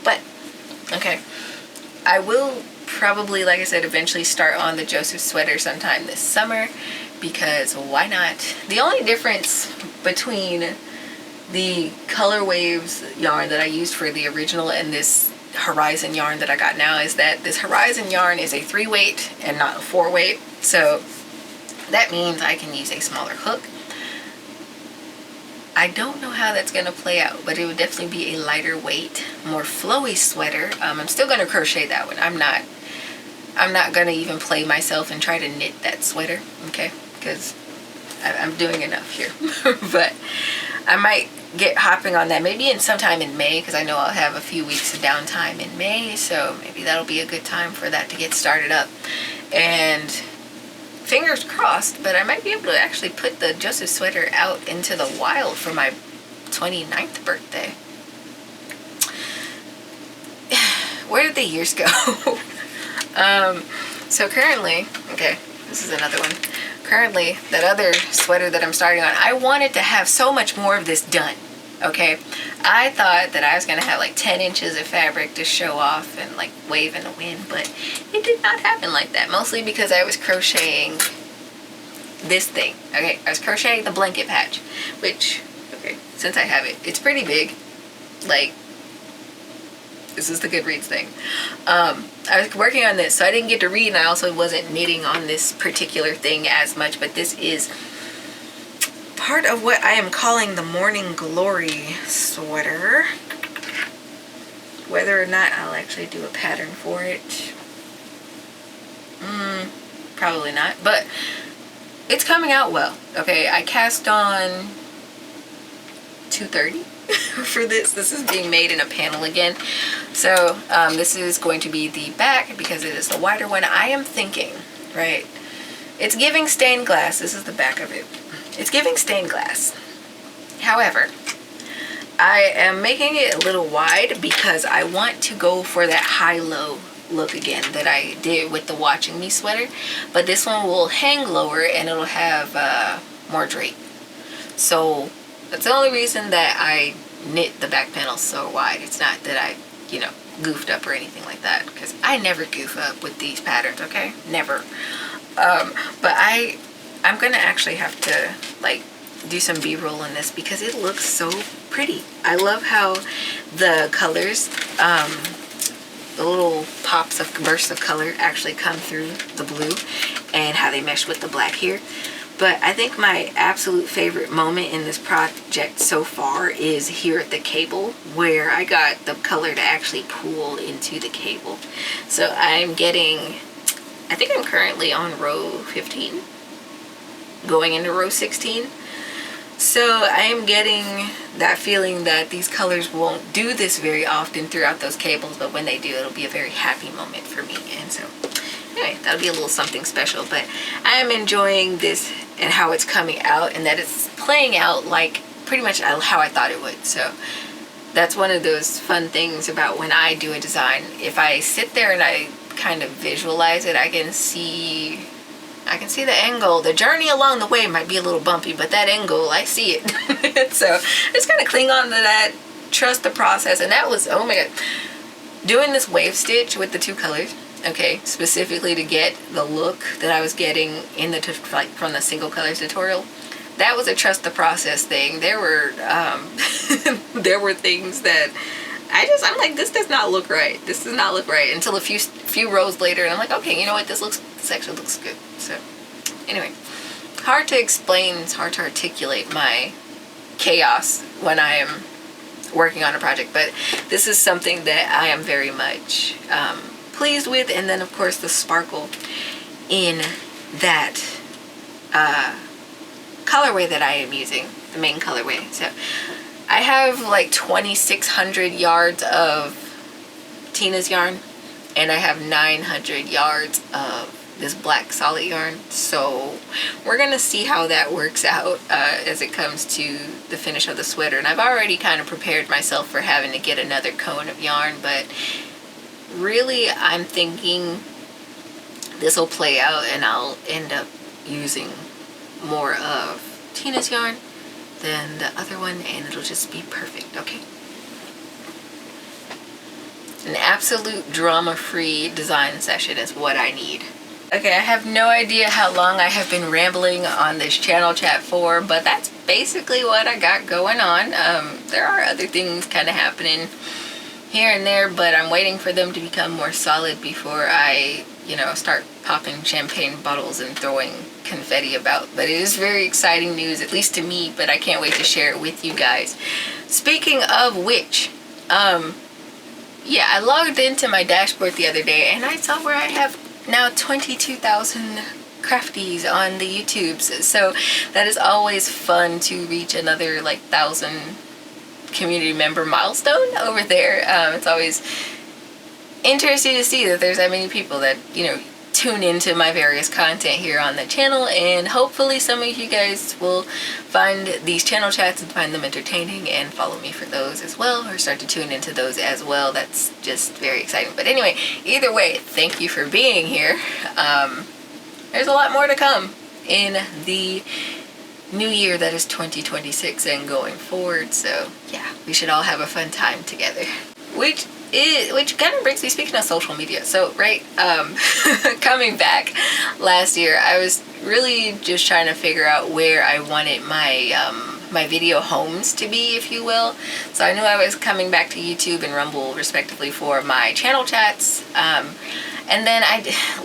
But okay, I will probably, like I said, eventually start on the Joseph sweater sometime this summer, because why not? The only difference between the Color Waves yarn that I used for the original and this Horizon yarn that I got now is that this Horizon yarn is a 3-weight and not a 4-weight. So that means I can use a smaller hook. I don't know how that's going to play out, but it would definitely be a lighter weight, more flowy sweater. I'm still going to crochet that one. I'm not going to even play myself and try to knit that sweater, okay? Because I'm doing enough here. But I might get hopping on that maybe sometime in May, because I know I'll have a few weeks of downtime in May, so maybe that'll be a good time for that to get started up. And fingers crossed, but I might be able to actually put the Joseph sweater out into the wild for my 29th birthday. Where did the years go? So currently, okay, this is another one. Currently, that other sweater that I'm starting on, I wanted to have so much more of this done. Okay, I thought that I was gonna have like 10 inches of fabric to show off and like wave in the wind, but it did not happen like that. Mostly because I was crocheting this thing. Okay, I was crocheting the blanket patch, which, okay, since I have it, it's pretty big. Like, this is the GoodReads thing. I was working on this, so I didn't get to read, and I also wasn't knitting on this particular thing as much, but this is part of what I am calling the Morning Glory sweater. Whether or not I'll actually do a pattern for it, probably not, but it's coming out well. Okay, I cast on 230 for this. This is being made in a panel again. So this is going to be the back because it is the wider one. I am thinking, right, it's giving stained glass. This is the back of it. It's giving stained glass. However, I am making it a little wide because I want to go for that high-low look again that I did with the Watching Me sweater. But this one will hang lower and it'll have more drape. So that's the only reason that I knit the back panel so wide. It's not that I, you know, goofed up or anything like that, because I never goof up with these patterns, okay? Never. But I'm gonna actually have to like do some b-roll on this because it looks so pretty. I love how the colors, the little pops of bursts of color actually come through the blue and how they mesh with the black here. But I think my absolute favorite moment in this project so far is here at the cable, where I got the color to actually pool into the cable. So I'm getting, I think I'm currently on row 15, going into row 16. So I'm getting that feeling that these colors won't do this very often throughout those cables, but when they do, it'll be a very happy moment for me. And so anyway, that'll be a little something special. But I am enjoying this and how it's coming out, and that it's playing out like pretty much how I thought it would. So that's one of those fun things about when I do a design. If I sit there and I kind of visualize it, I can see the angle. The journey along the way might be a little bumpy, but that angle, I see it. So just kind of cling on to that, trust the process. And that was, oh my god, doing this wave stitch with the two colors, okay, specifically to get the look that I was getting in the like from the single colors tutorial. That was a trust the process thing. There were there were things that I'm like, this does not look right. This does not look right, until a few rows later, and I'm like, okay, you know what, this actually looks good. So anyway, hard to explain, it's hard to articulate my chaos when I am working on a project, but this is something that I am very much pleased with. And then of course the sparkle in that colorway that I am using, the main colorway. So I have like 2,600 yards of Tina's yarn, and I have 900 yards of this black solid yarn. So we're gonna see how that works out as it comes to the finish of the sweater. And I've already kind of prepared myself for having to get another cone of yarn, but really I'm thinking this will play out and I'll end up using more of Tina's yarn than the other one, and it'll just be perfect. Okay, an absolute drama-free design session is what I need. Okay, I have no idea how long I have been rambling on this channel chat for, but that's basically what I got going on. There are other things kind of happening here and there, but I'm waiting for them to become more solid before I, you know, start popping champagne bottles and throwing confetti about. But it is very exciting news, at least to me, but I can't wait to share it with you guys. Speaking of which, yeah, I logged into my dashboard the other day and I saw where I have now 22,000 crafties on the YouTubes. So that is always fun to reach another like 1,000 community member milestone over there. It's always interesting to see that there's that many people that, you know, tune into my various content here on the channel, and hopefully some of you guys will find these channel chats and find them entertaining and follow me for those as well, or start to tune into those as well. That's just very exciting. But anyway, either way, thank you for being here. There's a lot more to come in the new year that is 2026 and going forward. So yeah, we should all have a fun time together. Which kind of brings me, speaking of social media, so right, coming back last year, I was really just trying to figure out where I wanted my video homes to be, if you will. So I knew I was coming back to YouTube and Rumble respectively for my channel chats, and then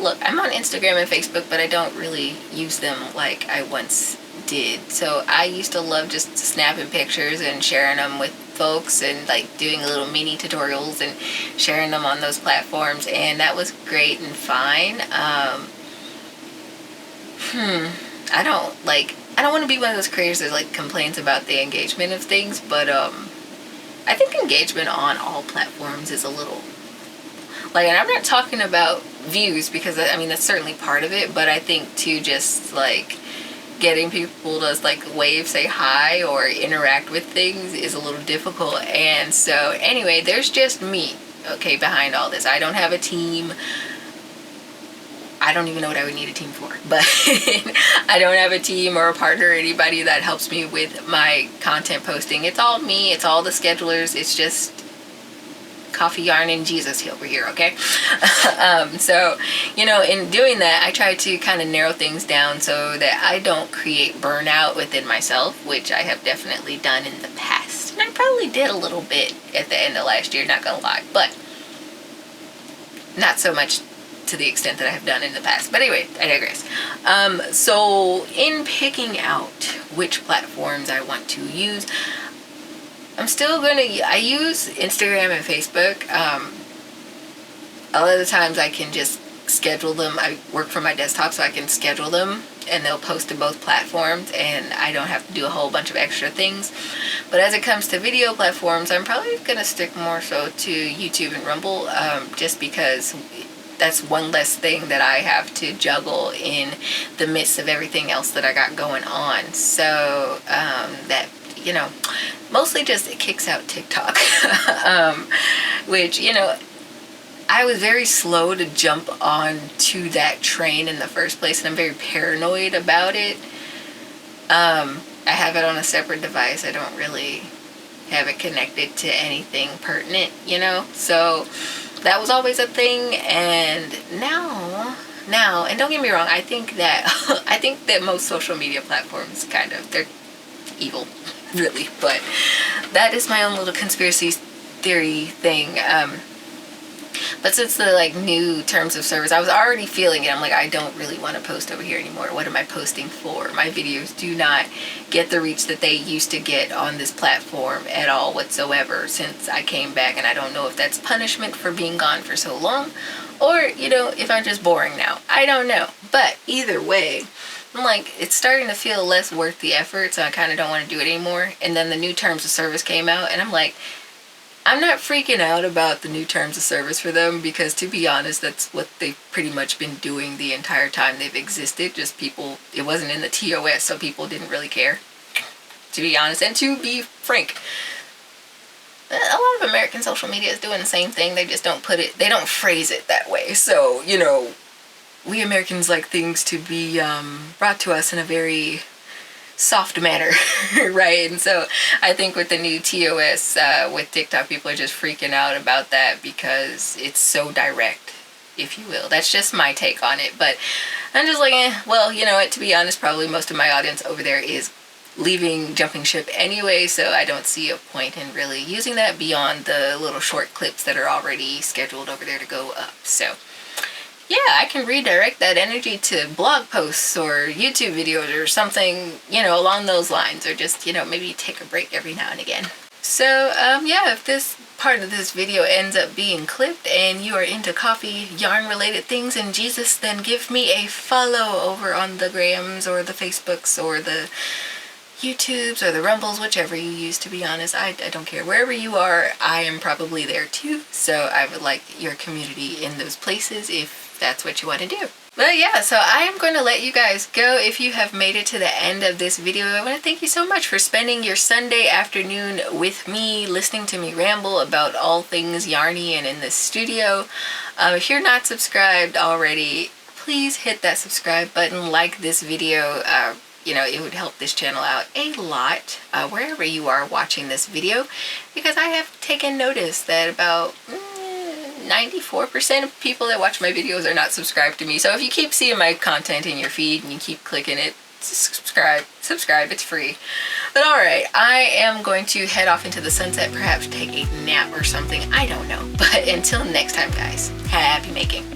look, I'm on Instagram and Facebook, but I don't really use them like I once did. So I used to love just snapping pictures and sharing them with folks and like doing little mini tutorials and sharing them on those platforms, and that was great and fine. I don't want to be one of those creators that like complains about the engagement of things, but I think engagement on all platforms is a little like, and I'm not talking about views, because I mean that's certainly part of it, but I think too, just like getting people to like wave, say hi, or interact with things is a little difficult. And so anyway, there's just me, okay, behind all this. I don't have a team. I don't even know what I would need a team for, but I don't have a team or a partner or anybody that helps me with my content posting. It's all me. It's all the schedulers. It's just coffee, yarn, and Jesus over here, okay? So, you know, in doing that, I try to kind of narrow things down so that I don't create burnout within myself, which I have definitely done in the past. And I probably did a little bit at the end of last year, not gonna lie, but not so much to the extent that I have done in the past. But anyway, I digress. So in picking out which platforms I want to use, I use Instagram and Facebook. A lot of the times I can just schedule them. I work from my desktop, so I can schedule them and they'll post to both platforms and I don't have to do a whole bunch of extra things. But as it comes to video platforms, I'm probably going to stick more so to YouTube and Rumble, just because that's one less thing that I have to juggle in the midst of everything else that I got going on. So that, you know, mostly just it kicks out TikTok, which, you know, I was very slow to jump on to that train in the first place, and I'm very paranoid about it. I have it on a separate device. I don't really have it connected to anything pertinent, you know, so that was always a thing. And now, and don't get me wrong, I think that most social media platforms they're evil, really, but that is my own little conspiracy theory thing. But since the like new terms of service, I was already feeling it. I'm like, I don't really want to post over here anymore. What am I posting for? My videos do not get the reach that they used to get on this platform at all whatsoever since I came back. And I don't know if that's punishment for being gone for so long, or, you know, if I'm just boring now. I don't know. But either way, I'm like, it's starting to feel less worth the effort, so I kind of don't want to do it anymore. And then the new terms of service came out, and I'm like, I'm not freaking out about the new terms of service for them, because to be honest, that's what they've pretty much been doing the entire time they've existed. Just people, it wasn't in the TOS, so people didn't really care, to be honest. And to be frank, a lot of American social media is doing the same thing. They just don't they don't phrase it that way. So, you know, we Americans like things to be brought to us in a very soft manner, right? And so I think with the new TOS with TikTok, people are just freaking out about that because it's so direct, if you will. That's just my take on it. But I'm just like, well, you know what, to be honest, probably most of my audience over there is jumping ship anyway, so I don't see a point in really using that beyond the little short clips that are already scheduled over there to go up. So yeah, I can redirect that energy to blog posts or YouTube videos or something, you know, along those lines, or just, you know, maybe take a break every now and again. So yeah, if this part of this video ends up being clipped and you are into coffee, yarn related things and Jesus, then give me a follow over on the Grams or the Facebooks or the YouTubes or the Rumbles, whichever you use, to be honest. I don't care. Wherever you are, I am probably there too. So I would like your community in those places if that's what you want to do. But yeah, so I am going to let you guys go. If you have made it to the end of this video, I want to thank you so much for spending your Sunday afternoon with me, listening to me ramble about all things yarny and in the studio. If you're not subscribed already, please hit that subscribe button, like this video, you know, it would help this channel out a lot wherever you are watching this video, because I have taken notice that about 94% of people that watch my videos are not subscribed to me. So if you keep seeing my content in your feed and you keep clicking it, subscribe, it's free. But alright, I am going to head off into the sunset, perhaps take a nap or something, I don't know. But until next time, guys, happy making.